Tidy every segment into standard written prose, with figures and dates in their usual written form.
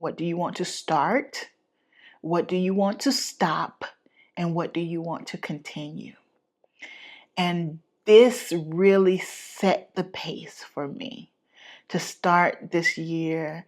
What do you want to start? What do you want to stop? And what do you want to continue? And this really set the pace for me to start this year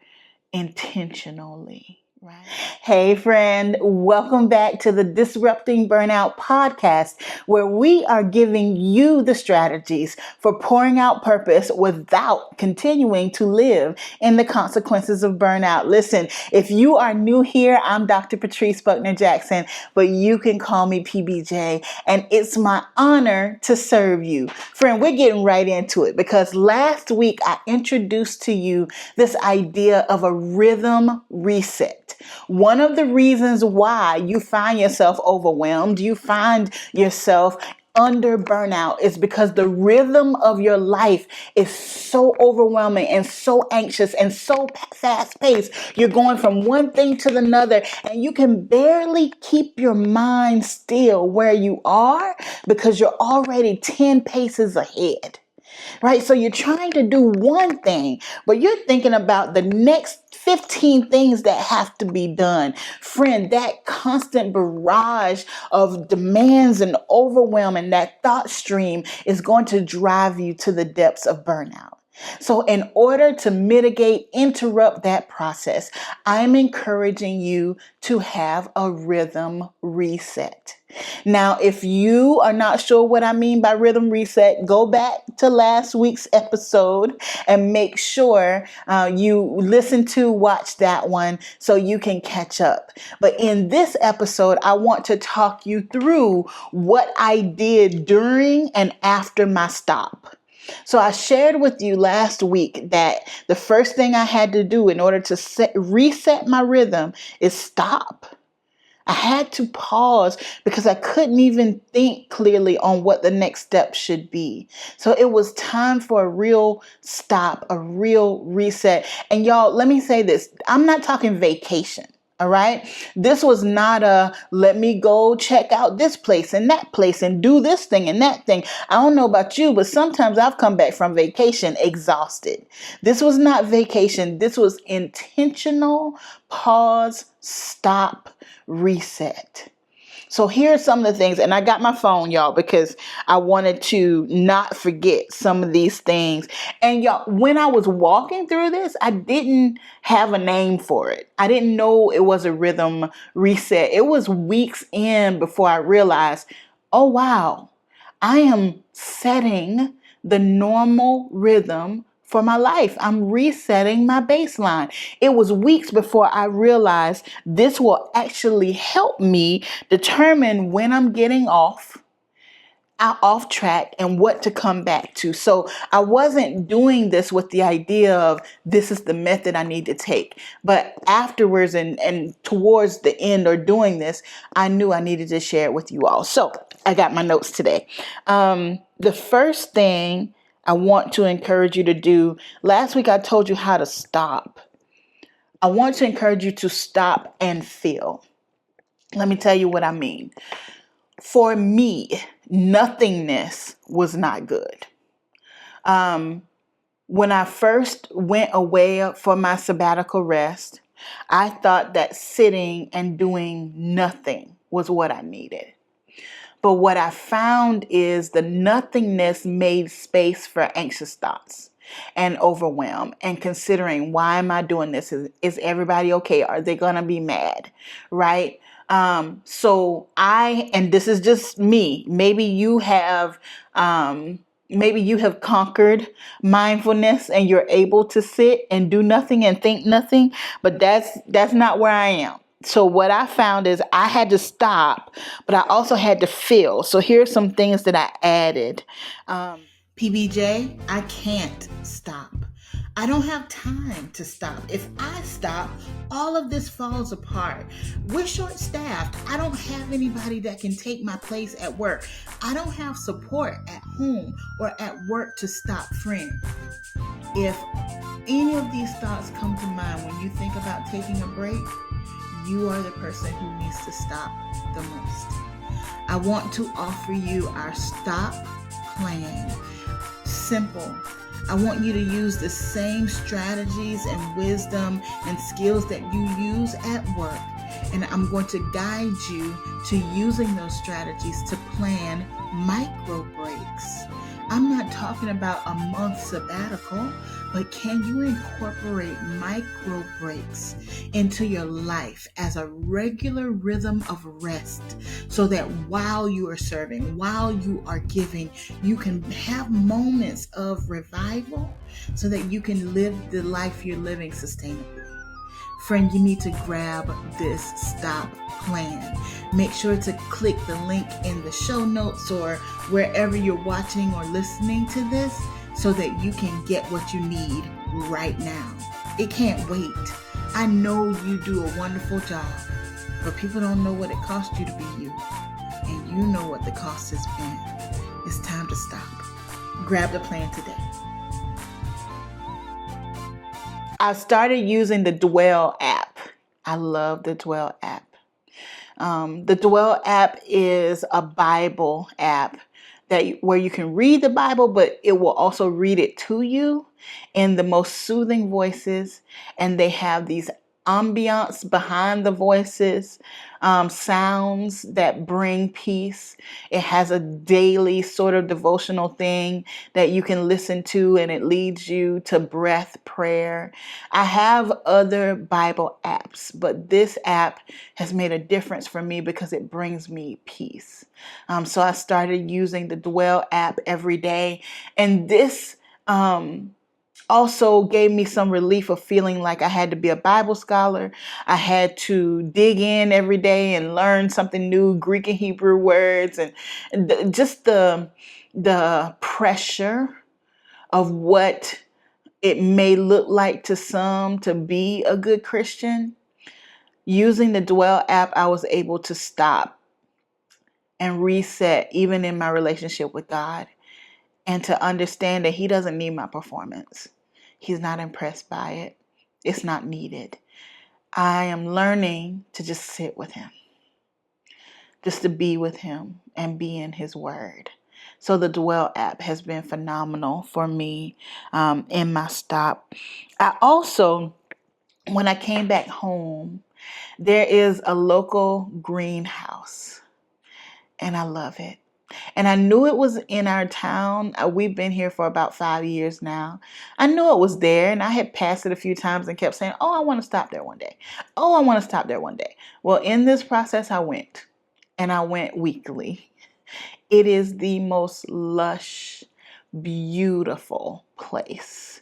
intentionally. Right. Hey friend, welcome back to the Disrupting Burnout podcast, where we are giving you the strategies for pouring out purpose without continuing to live in the consequences of burnout. Listen, if you are new here, I'm Dr. Patrice Buckner-Jackson, but you can call me PBJ, and it's my honor to serve you. Friend, we're getting right into it because last week I introduced to you this idea of a rhythm reset. One of the reasons why you find yourself overwhelmed, you find yourself under burnout is because the rhythm of your life is so overwhelming and so anxious and so fast paced. You're going from one thing to another and you can barely keep your mind still where you are because you're already 10 paces ahead. Right? So you're trying to do one thing, but you're thinking about the next 15 things that have to be done. Friend, that constant barrage of demands and overwhelm and that thought stream is going to drive you to the depths of burnout. So in order to interrupt that process, I'm encouraging you to have a rhythm reset. Now, if you are not sure what I mean by rhythm reset, go back to last week's episode and make sure you watch that one so you can catch up. But in this episode, I want to talk you through what I did during and after my stop. So I shared with you last week that the first thing I had to do in order to reset my rhythm is stop. I had to pause because I couldn't even think clearly on what the next step should be. So it was time for a real stop, a real reset. And y'all, let me say this. I'm not talking vacation. All right. This was not let me go check out this place and that place and do this thing and that thing. I don't know about you, but sometimes I've come back from vacation exhausted. This was not vacation. This was intentional pause, stop, reset. So here are some of the things, and I got my phone, y'all, because I wanted to not forget some of these things. And y'all, when I was walking through this, I didn't have a name for it. I didn't know it was a rhythm reset. It was weeks in before I realized, oh, wow, I am setting the normal rhythm for my life. I'm resetting my baseline. It was weeks before I realized this will actually help me determine when I'm getting off track and what to come back to. So I wasn't doing this with the idea of this is the method I need to take. But afterwards and towards the end or doing this, I knew I needed to share it with you all. So I got my notes today. The first thing I want to encourage you to do, last week I told you how to stop. I want to encourage you to stop and feel. Let me tell you what I mean. For me, nothingness was not good. When I first went away for my sabbatical rest, I thought that sitting and doing nothing was what I needed. But what I found is the nothingness made space for anxious thoughts and overwhelm and considering, why am I doing this? Is everybody okay? Are they going to be mad? Right? And this is just me. Maybe you have conquered mindfulness and you're able to sit and do nothing and think nothing, but that's not where I am. So what I found is I had to stop, but I also had to feel. So here's some things that I added. PBJ, I can't stop. I don't have time to stop. If I stop, all of this falls apart. We're short-staffed. I don't have anybody that can take my place at work. I don't have support at home or at work to stop. Friend, if any of these thoughts come to mind when you think about taking a break, you are the person who needs to stop the most. I want to offer you our stop plan. Simple. I want you to use the same strategies and wisdom and skills that you use at work. And I'm going to guide you to using those strategies to plan micro breaks. I'm not talking about a month sabbatical, but can you incorporate micro breaks into your life as a regular rhythm of rest so that while you are serving, while you are giving, you can have moments of revival so that you can live the life you're living sustainably? Friend, you need to grab this stop plan. Make sure to click the link in the show notes or wherever you're watching or listening to this so that you can get what you need right now. It can't wait. I know you do a wonderful job, but people don't know what it cost you to be you. And you know what the cost has been. It's time to stop. Grab the plan today. I started using the Dwell app. I love the Dwell app. The Dwell app is a Bible app where you can read the Bible, but it will also read it to you in the most soothing voices. And they have these ambiance behind the voices, sounds that bring peace. It has a daily sort of devotional thing that you can listen to, and it leads you to breath prayer. I have other Bible apps, but this app has made a difference for me because it brings me peace. So I started using the Dwell app every day, and this also gave me some relief of feeling like I had to be a Bible scholar. I had to dig in every day and learn something new, Greek and Hebrew words, and just the pressure of what it may look like to some to be a good Christian. Using the Dwell app, I was able to stop and reset even in my relationship with God, and to understand that He doesn't need my performance. He's not impressed by it. It's not needed. I am learning to just sit with Him, just to be with Him and be in His Word. So the Dwell app has been phenomenal for me in my stop. I also, when I came back home, there is a local greenhouse, and I love it. And I knew it was in our town. We've been here for about 5 years now. I knew it was there, and I had passed it a few times and kept saying, oh, I want to stop there one day. Oh, I want to stop there one day. Well, in this process, I went, and I went weekly. It is the most lush, beautiful place.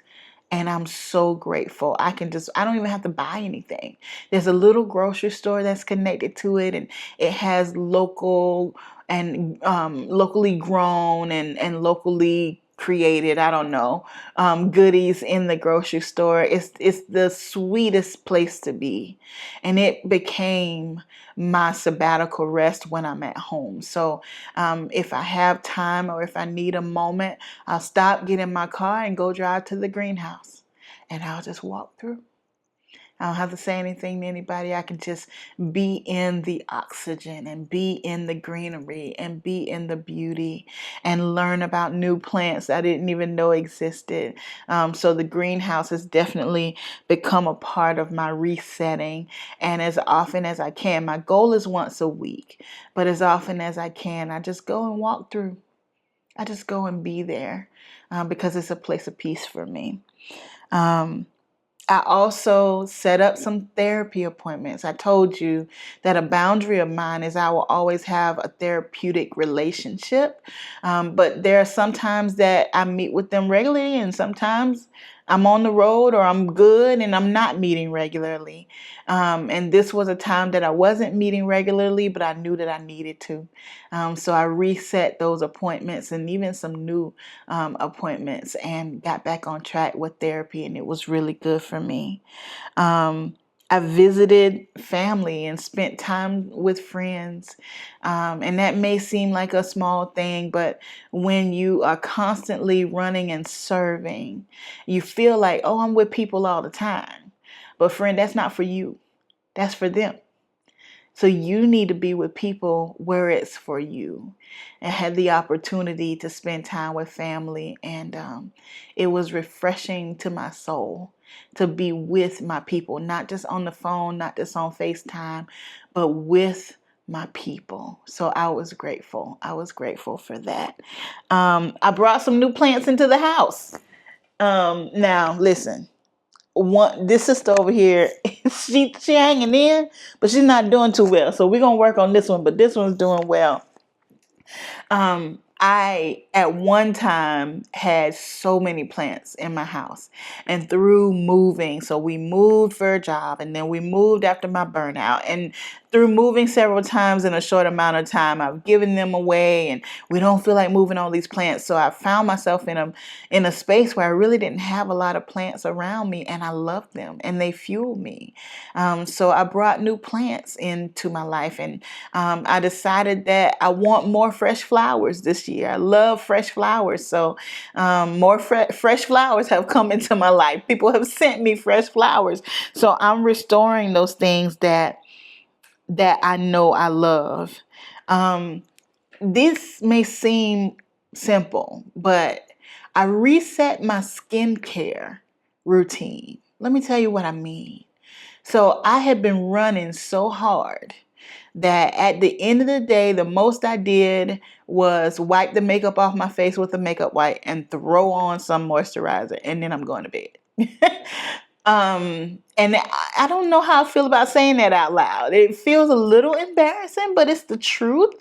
And I'm so grateful. I don't even have to buy anything. There's a little grocery store that's connected to it, and it has local and locally grown and locally created, I don't know, goodies in the grocery store. It's the sweetest place to be. And it became my sabbatical rest when I'm at home. So if I have time or if I need a moment, I'll stop, get in my car, and go drive to the greenhouse. And I'll just walk through. I don't have to say anything to anybody. I can just be in the oxygen and be in the greenery and be in the beauty and learn about new plants I didn't even know existed. So the greenhouse has definitely become a part of my resetting. And as often as I can, my goal is once a week, but as often as I can, I just go and walk through. I just go and be there because it's a place of peace for me. I also set up some therapy appointments. I told you that a boundary of mine is I will always have a therapeutic relationship. But there are some times that I meet with them regularly, and sometimes I'm on the road or I'm good and I'm not meeting regularly. And this was a time that I wasn't meeting regularly, but I knew that I needed to. So I reset those appointments and even some new appointments and got back on track with therapy, and it was really good for me. I visited family and spent time with friends. And that may seem like a small thing, but when you are constantly running and serving, you feel like, oh, I'm with people all the time. But friend, that's not for you. That's for them. So you need to be with people where it's for you. And had the opportunity to spend time with family, and it was refreshing to my soul to be with my people, not just on the phone, not just on FaceTime, but with my people. So I was grateful. I was grateful for that. I brought some new plants into the house. Now listen, this sister over here, she hanging in, but she's not doing too well. So we're gonna work on this one, but this one's doing well. I at one time had so many plants in my house, and through moving, so we moved for a job, and then we moved after my burnout, and through moving several times in a short amount of time, I've given them away, and we don't feel like moving all these plants. So I found myself in a space where I really didn't have a lot of plants around me, and I loved them, and they fueled me. So I brought new plants into my life, and I decided that I want more fresh flowers this year. I love fresh flowers. So more fresh flowers have come into my life. People have sent me fresh flowers. So I'm restoring those things that I know I love. This may seem simple, but I reset my skincare routine. Let me tell you what I mean. So I had been running so hard that at the end of the day, the most I did was wipe the makeup off my face with a makeup wipe and throw on some moisturizer, and then I'm going to bed. And I don't know how I feel about saying that out loud. It feels a little embarrassing, but it's the truth.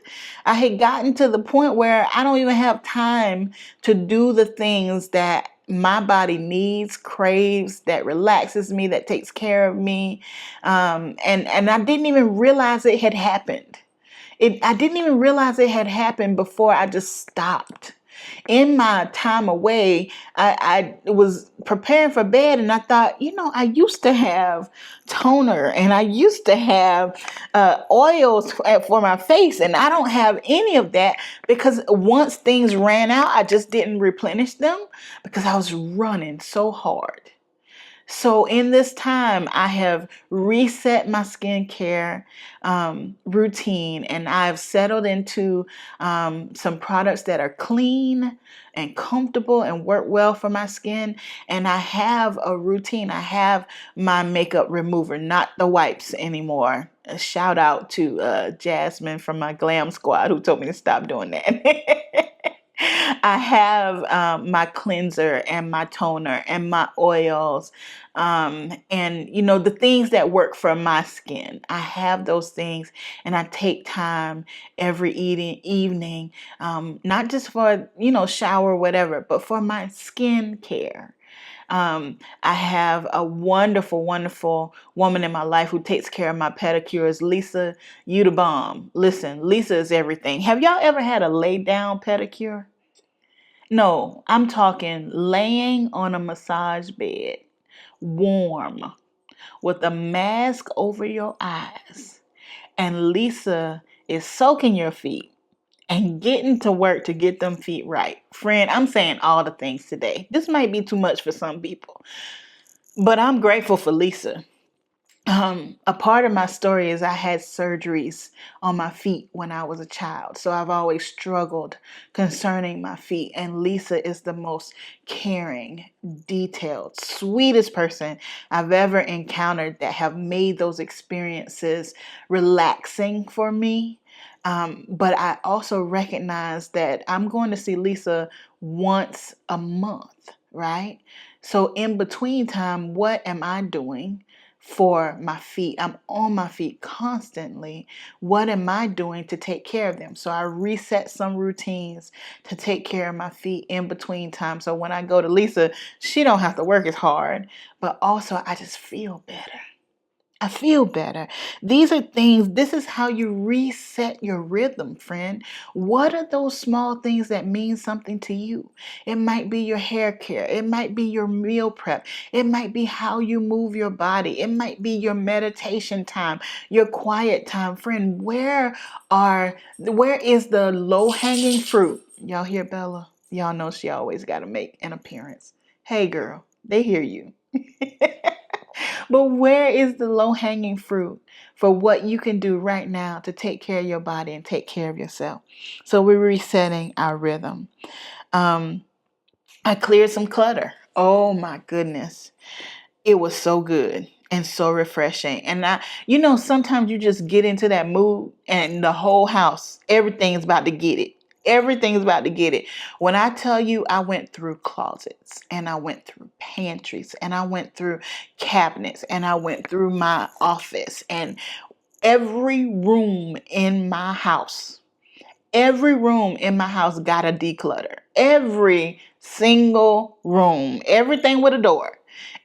I had gotten to the point where I don't even have time to do the things that my body needs, craves, that relaxes me, that takes care of me. And I didn't even realize it had happened. I didn't even realize it had happened before I just stopped. In my time away, I was preparing for bed, and I thought, I used to have toner, and I used to have oils for my face, and I don't have any of that because once things ran out, I just didn't replenish them because I was running so hard. So in this time, I have reset my skincare routine, and I've settled into some products that are clean and comfortable and work well for my skin. And I have a routine. I have my makeup remover, not the wipes anymore. A shout out to Jasmine from my glam squad who told me to stop doing that. I have my cleanser and my toner and my oils, and the things that work for my skin. I have those things, and I take time every evening, not just for shower or whatever, but for my skin care. I have a wonderful, wonderful woman in my life who takes care of my pedicures. Lisa, you the bomb. Listen, Lisa is everything. Have y'all ever had a lay down pedicure? No, I'm talking laying on a massage bed, warm, with a mask over your eyes. And Lisa is soaking your feet and getting to work to get them feet right. Friend, I'm saying all the things today. This might be too much for some people, but I'm grateful for Lisa. A part of my story is I had surgeries on my feet when I was a child. So I've always struggled concerning my feet. And Lisa is the most caring, detailed, sweetest person I've ever encountered that have made those experiences relaxing for me. But I also recognize that I'm going to see Lisa once a month, right? So in between time, what am I doing for my feet? I'm on my feet constantly. What am I doing to take care of them? So I reset some routines to take care of my feet in between time. So when I go to Lisa, she don't have to work as hard, but also I just feel better. I feel better. These are things, this is how you reset your rhythm, friend. What are those small things that mean something to you? It might be your hair care. It might be your meal prep. It might be how you move your body. It might be your meditation time, your quiet time. Friend, where is the low-hanging fruit? Y'all hear Bella? Y'all know she always got to make an appearance. Hey girl, they hear you. But where is the low-hanging fruit for what you can do right now to take care of your body and take care of yourself? So we're resetting our rhythm. I cleared some clutter. Oh my goodness. It was so good and so refreshing. And sometimes you just get into that mood and the whole house, everything's about to get it. Everything's about to get it. When I tell you, I went through closets and I went through pantries and I went through cabinets and I went through my office and every room in my house. Every room in my house got a declutter. Every single room, everything with a door.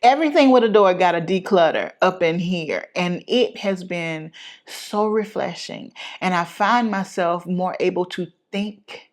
Everything with a door got a declutter up in here. And it has been so refreshing. And I find myself more able to think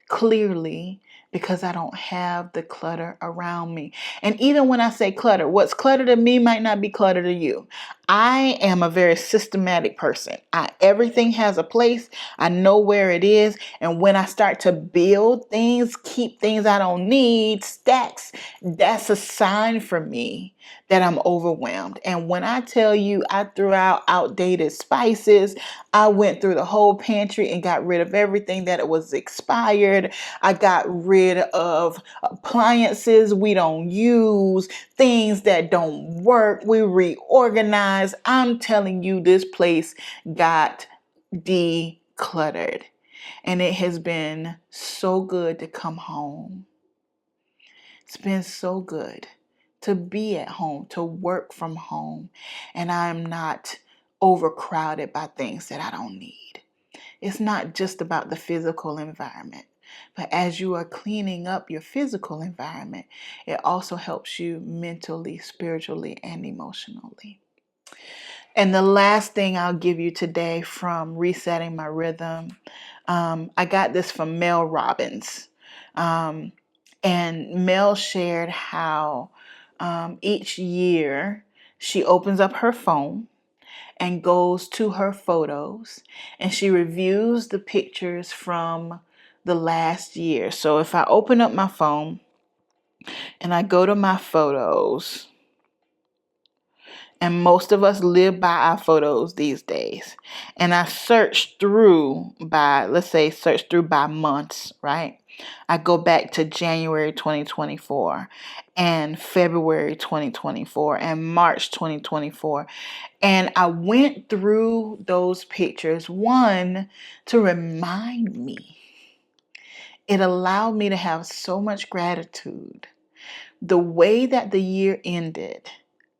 clearly because I don't have the clutter around me. And even when I say clutter, what's clutter to me might not be clutter to you. I am a very systematic person. Everything has a place. I know where it is. And when I start to build things, keep things I don't need, stacks, that's a sign for me that I'm overwhelmed. And when I tell you I threw out outdated spices, I went through the whole pantry and got rid of everything that it was expired. I got rid of appliances we don't use, things that don't work. We reorganized. I'm telling you, this place got decluttered. And it has been so good to come home. It's been so good to be at home, to work from home. And I'm not overcrowded by things that I don't need. It's not just about the physical environment, but as you are cleaning up your physical environment, it also helps you mentally, spiritually, and emotionally. And the last thing I'll give you today from resetting my rhythm, I got this from Mel Robbins. And Mel shared how each year she opens up her phone and goes to her photos and she reviews the pictures from the last year. So if I open up my phone and I go to my photos, and most of us live by our photos these days, and I search through by, let's say, search through by months, right? I go back to January 2024 and February 2024 and March 2024. And I went through those pictures, one, to remind me. It allowed me to have so much gratitude. The way that the year ended,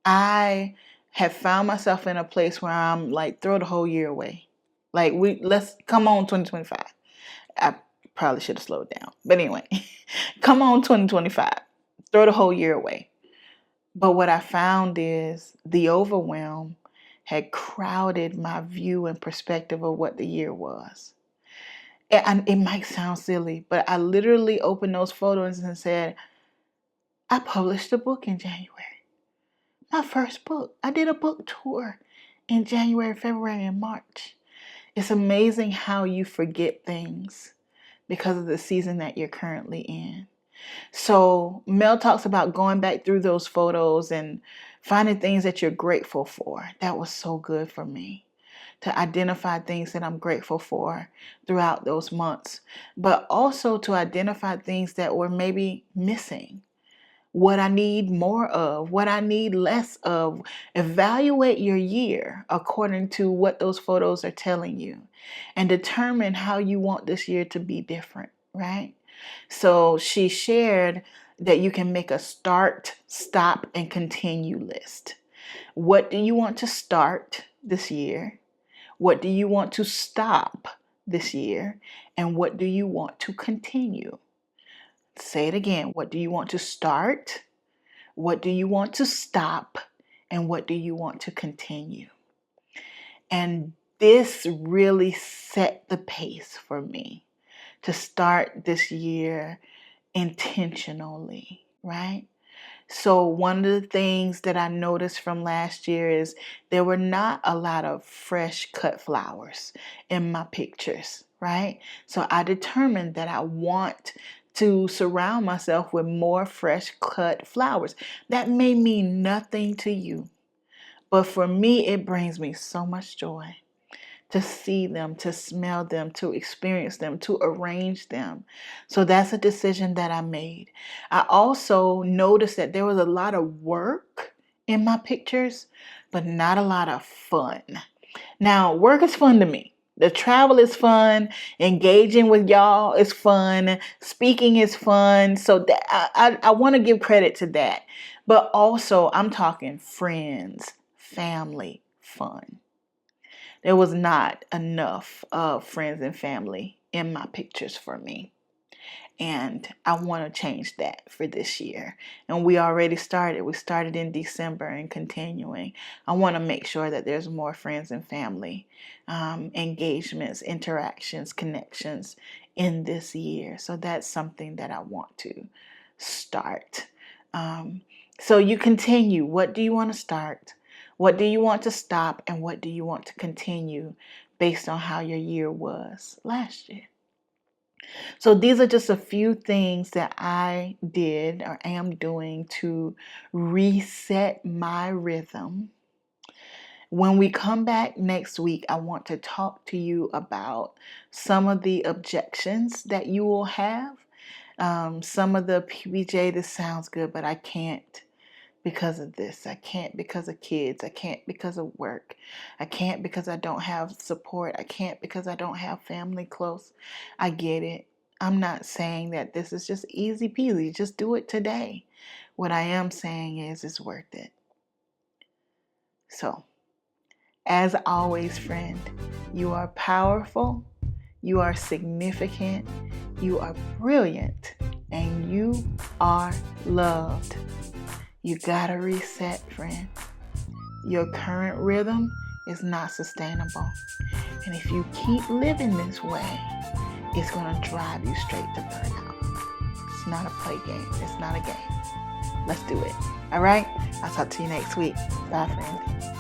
I have found myself in a place where I'm like, throw the whole year away. Like, let's come on 2025. I probably should have slowed down. But anyway, come on 2025. Throw the whole year away. But what I found is the overwhelm had crowded my view and perspective of what the year was. And it might sound silly, but I literally opened those photos and said, I published a book in January. My first book. I did a book tour in January, February, and March. It's amazing how you forget things because of the season that you're currently in. So Mel talks about going back through those photos and finding things that you're grateful for. That was so good for me, to identify things that I'm grateful for throughout those months, but also to identify things that were maybe missing, what I need more of, what I need less of. Evaluate your year according to what those photos are telling you and determine how you want this year to be different, right? So she shared that you can make a start, stop, and continue list. What do you want to start this year? What do you want to stop this year? And what do you want to continue? Say it again. What do you want to start? What do you want to stop? And what do you want to continue? And this really set the pace for me to start this year intentionally, right? So one of the things that I noticed from last year is there were not a lot of fresh cut flowers in my pictures, right? So I determined that I want to surround myself with more fresh cut flowers. That may mean nothing to you. But for me, it brings me so much joy to see them, to smell them, to experience them, to arrange them. So that's a decision that I made. I also noticed that there was a lot of work in my pictures, but not a lot of fun. Now, work is fun to me. The travel is fun. Engaging with y'all is fun. Speaking is fun. So that I want to give credit to that. But also, I'm talking friends, family, fun. There was not enough of friends and family in my pictures for me. And I want to change that for this year. And we already started. We started in December and continuing. I want to make sure that there's more friends and family engagements, interactions, connections in this year. So that's something that I want to start. So you continue. What do you want to start? What do you want to stop? And what do you want to continue based on how your year was last year? So these are just a few things that I did or am doing to reset my rhythm. When we come back next week, I want to talk to you about some of the objections that you will have. Some of the PBJ, this sounds good, but I can't because of this. I can't because of kids. I can't because of work. I can't because I don't have support. I can't because I don't have family close. I get it. I'm not saying that this is just easy peasy. Just do it today. What I am saying is it's worth it. So, as always, friend, you are powerful, you are significant, you are brilliant, and you are loved. You gotta reset, friend. Your current rhythm is not sustainable. And if you keep living this way, it's gonna drive you straight to burnout. It's not a play game. It's not a game. Let's do it. All right? I'll talk to you next week. Bye, friend.